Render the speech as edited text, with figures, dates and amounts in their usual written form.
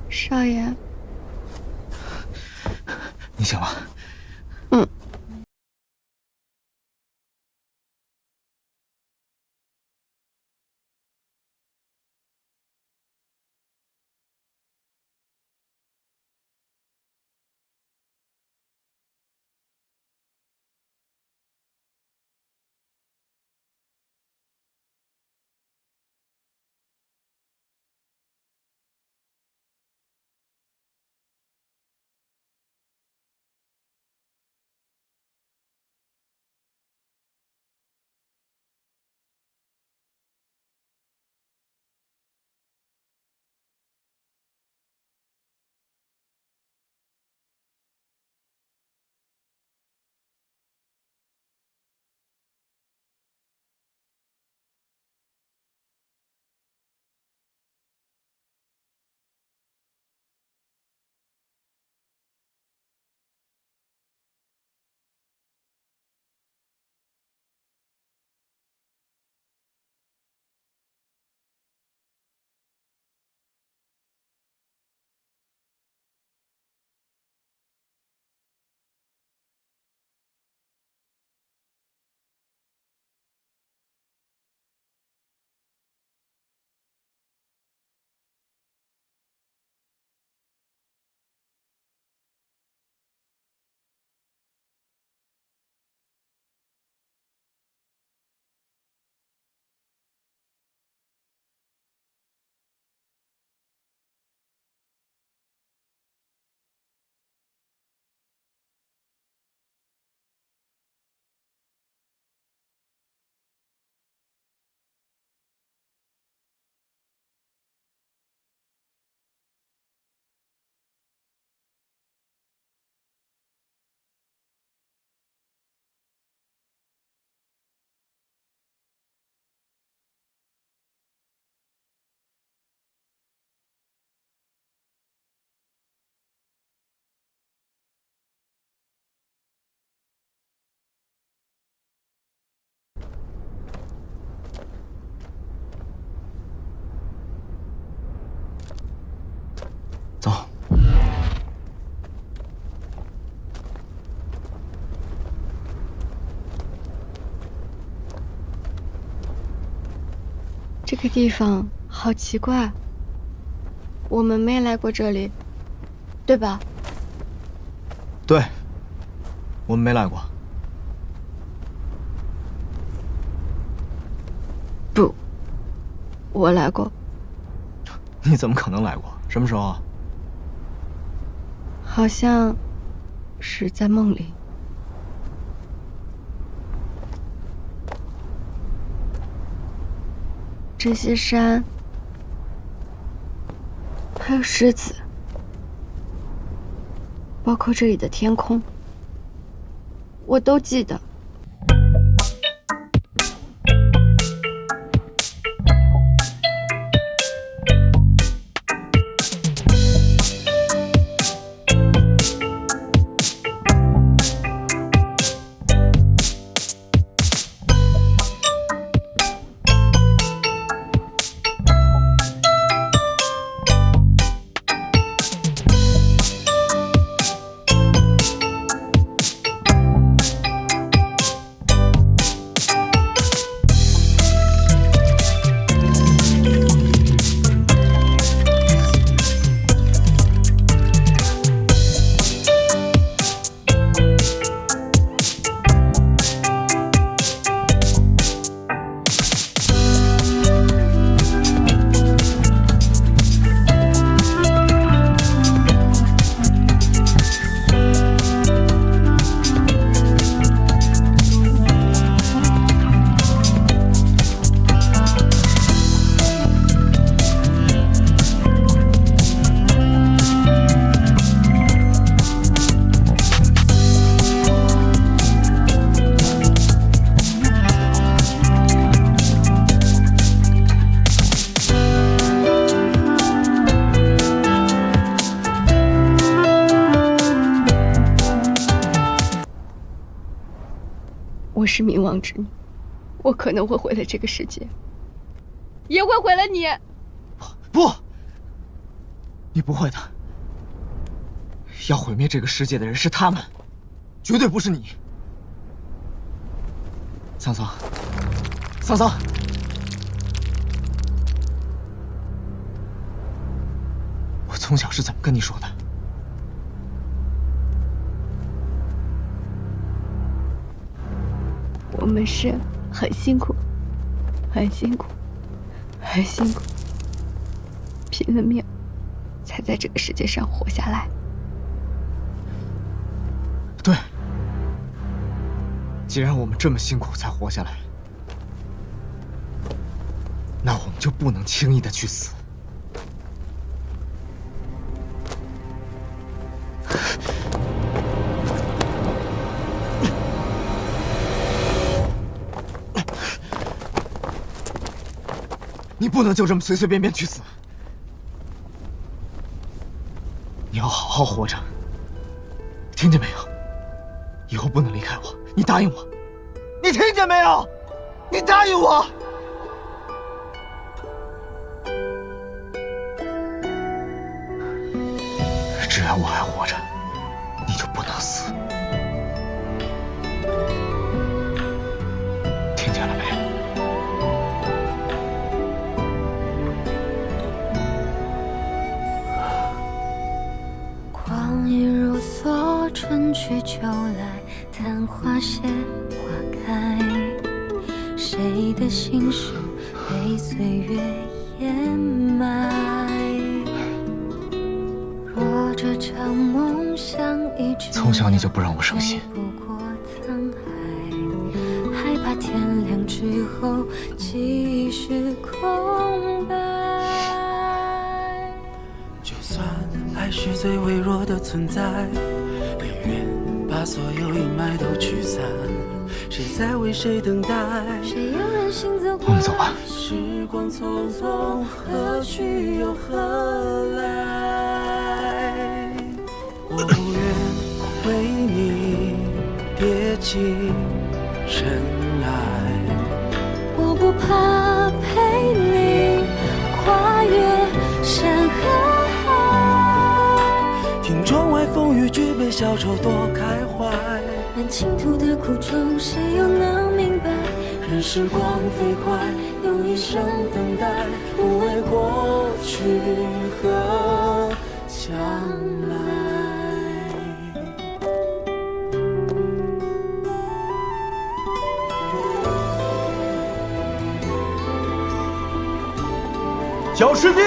少爷，你醒了。嗯。走。这个地方好奇怪，我们没来过这里，对吧？对，我们没来过。不，我来过。你怎么可能来过？什么时候啊？好像是在梦里。这些山，还有狮子，包括这里的天空，我都记得。我是冥王之女，我可能会毁了这个世界，也会毁了你。不，你不会的。要毁灭这个世界的人是他们，绝对不是你。桑桑，桑桑，我从小是怎么跟你说的？我们是很辛苦，很辛苦，很辛苦，拼了命，才在这个世界上活下来。对，既然我们这么辛苦才活下来，那我们就不能轻易的去死。你不能就这么随随便便去死，你要好好活着，听见没有？以后不能离开我，你答应我，你听见没有？你答应我！只要我还活着，你就不能死，听见了没有？光阴如梭，春去秋来，昙花谢，花开。谁的心事被岁月掩埋？若这场梦想一直从小你就不让我伤心。不过沧海，害怕天亮之后记忆是空白。就算爱是最微弱的存在，宁愿把所有阴霾都驱散。谁在为谁等待？谁又任性走过？我们走吧。时光匆匆，何去又何来？我不愿为你跌进尘埃，我不怕陪你跨越山和海。听窗外风雨，举杯消愁多开怀。满倾吐的苦衷，谁又能明白？任时光飞快，用一生等待，不为过去和将来。小师弟，